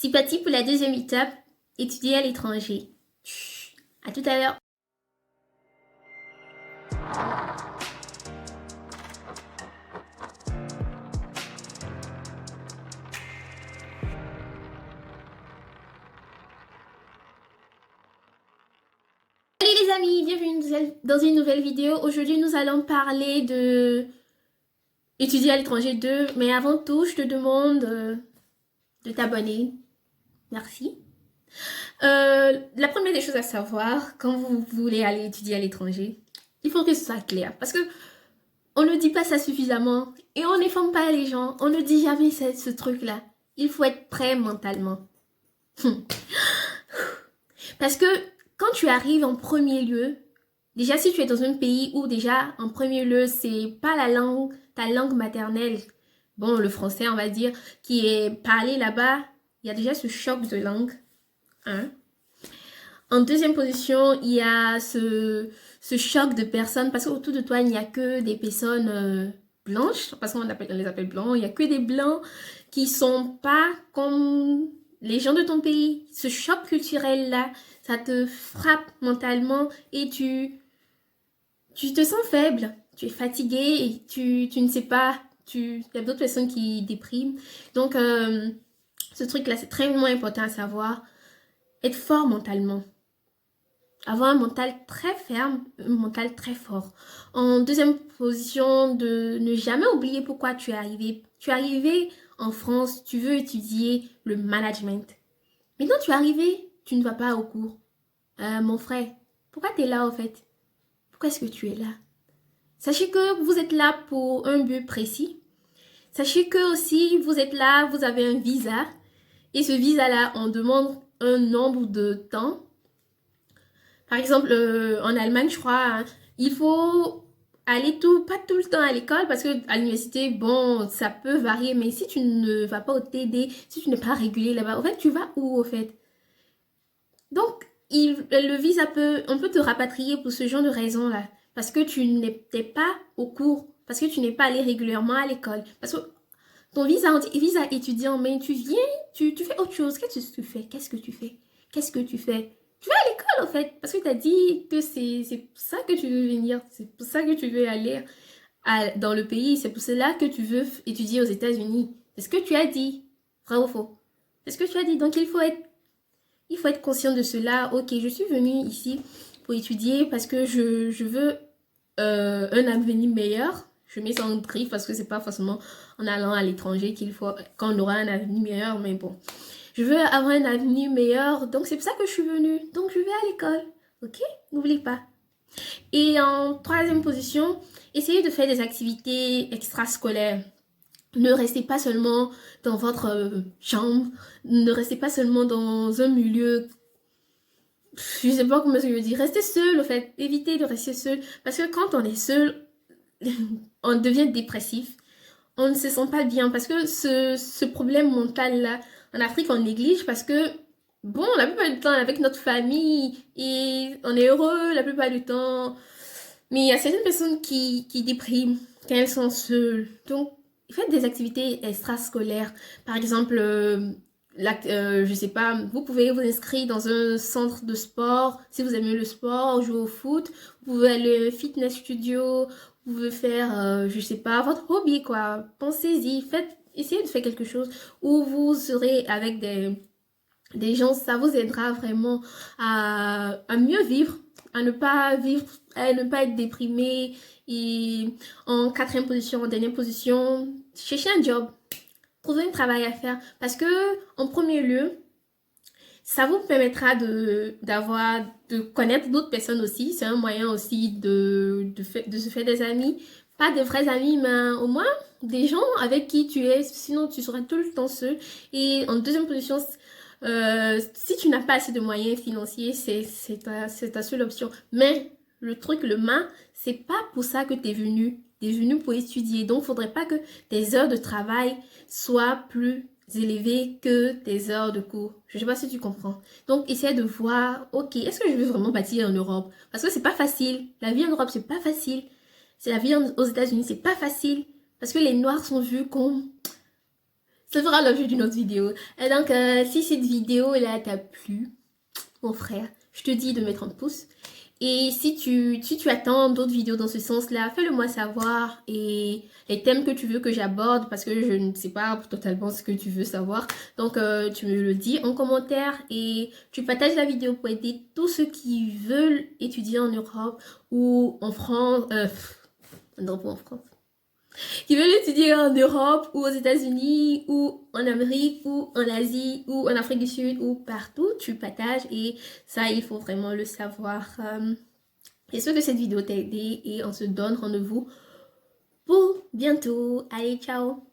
C'est parti pour la deuxième étape, étudier à l'étranger. À tout à l'heure. Salut les amis, bienvenue dans une nouvelle vidéo. Aujourd'hui, nous allons parler de étudier à l'étranger 2. Mais avant tout, je te demande de t'abonner. Merci. La première des choses à savoir, quand vous voulez aller étudier à l'étranger, il faut que ce soit clair. Parce que on ne dit pas ça suffisamment et on n'informe pas les gens. On ne dit jamais ce truc-là. Il faut être prêt mentalement. Parce que quand tu arrives en premier lieu, déjà si tu es dans un pays où déjà en premier lieu c'est pas la langue, ta langue maternelle, bon le français on va dire, qui est parlé là-bas, il y a déjà ce choc de langue. Hein? En deuxième position, il y a ce choc de personnes parce qu'autour de toi il n'y a que des personnes blanches, parce qu'on les appelle blancs, il n'y a que des blancs qui sont pas comme les gens de ton pays. Ce choc culturel là, ça te frappe mentalement et tu te sens faible, tu es fatigué et tu ne sais pas, il y a d'autres personnes qui dépriment. Donc ce truc là c'est très important à savoir, être fort mentalement. Avoir un mental très ferme, un mental très fort. En deuxième position, de ne jamais oublier pourquoi tu es arrivé. Tu es arrivé en France, tu veux étudier le management. Maintenant, tu es arrivé, tu ne vas pas au cours. Mon frère, pourquoi tu es là en fait? Pourquoi est-ce que tu es là? Sachez que vous êtes là pour un but précis. Sachez que aussi, vous êtes là, vous avez un visa. Et ce visa-là, on demande un nombre de temps. Par exemple, en Allemagne, je crois, hein, il faut aller pas tout le temps à l'école parce que à l'université, bon, ça peut varier. Mais si tu ne vas pas au TD, si tu n'es pas régulier là-bas, en fait, tu vas où, au fait? Donc, le visa on peut te rapatrier pour ce genre de raison-là. Parce que tu n'étais pas au cours, parce que tu n'es pas allé régulièrement à l'école. Parce que ton visa étudiant, mais tu viens, tu fais autre chose. Qu'est-ce que tu fais? Qu'est-ce que tu fais? Qu'est-ce que tu fais? Tu vas à l'école, en fait, parce que tu as dit que c'est pour ça que tu veux venir, c'est pour ça que tu veux aller dans le pays, c'est pour cela que tu veux étudier aux États-Unis. C'est ce que tu as dit, vrai ou faux? C'est ce que tu as dit, donc il faut être conscient de cela. Ok, je suis venue ici pour étudier parce que je veux un avenir meilleur. Je mets ça en griffe parce que c'est pas forcément en allant à l'étranger qu'on aura un avenir meilleur, mais bon. Je veux avoir un avenir meilleur, donc c'est pour ça que je suis venue. Donc je vais à l'école, ok? N'oublie pas. Et en troisième position, essayez de faire des activités extrascolaires. Ne restez pas seulement dans votre chambre, ne restez pas seulement dans un milieu, je sais pas comment je veux dire, restez seul en fait, évitez de rester seul, parce que quand on est seul, on devient dépressif, on ne se sent pas bien, parce que ce problème mental là, en Afrique on néglige parce que, bon, la plupart du temps on est avec notre famille et on est heureux la plupart du temps, mais il y a certaines personnes qui dépriment quand elles sont seules, donc faites des activités extrascolaires. Par exemple, je sais pas, vous pouvez vous inscrire dans un centre de sport si vous aimez le sport, jouer au foot. Vous pouvez aller au fitness studio. Vous pouvez faire, je sais pas, votre hobby quoi. Pensez-y, essayez de faire quelque chose où vous serez avec des gens. Ça vous aidera vraiment à mieux vivre, à ne pas vivre, à ne pas être déprimé. Et en quatrième position, en dernière position, cherchez un job, trouvez un travail à faire. Parce que, en premier lieu, ça vous permettra de connaître d'autres personnes aussi. C'est un moyen aussi de se faire des amis. Pas de vrais amis, mais au moins des gens avec qui tu es. Sinon, tu seras tout le temps seul. Et en deuxième position, si tu n'as pas assez de moyens financiers, c'est ta seule option. Mais le truc, le main, c'est pas pour ça que tu es venu. Tu es venu pour étudier. Donc, il faudrait pas que tes heures de travail soient plus élevées que tes heures de cours. Je sais pas si tu comprends. Donc, essaie de voir, ok, est-ce que je veux vraiment bâtir en Europe? Parce que c'est pas facile. La vie en Europe, c'est pas facile. C'est la vie aux États-Unis, c'est pas facile. Parce que les Noirs sont vus comme... Ça fera l'objet d'une autre vidéo. Et donc, si cette vidéo-là t'a plu, mon frère, je te dis de mettre un pouce. Et si tu attends d'autres vidéos dans ce sens-là, fais-le moi savoir. Et les thèmes que tu veux que j'aborde, parce que je ne sais pas totalement ce que tu veux savoir. Donc, tu me le dis en commentaire et tu partages la vidéo pour aider tous ceux qui veulent étudier en Europe ou en France. Non, pas en France. Qui veulent étudier en Europe ou aux États-Unis ou en Amérique ou en Asie ou en Afrique du Sud ou partout, tu partages et ça, il faut vraiment le savoir. J'espère que cette vidéo t'a aidé et on se donne rendez-vous pour bientôt. Allez, ciao!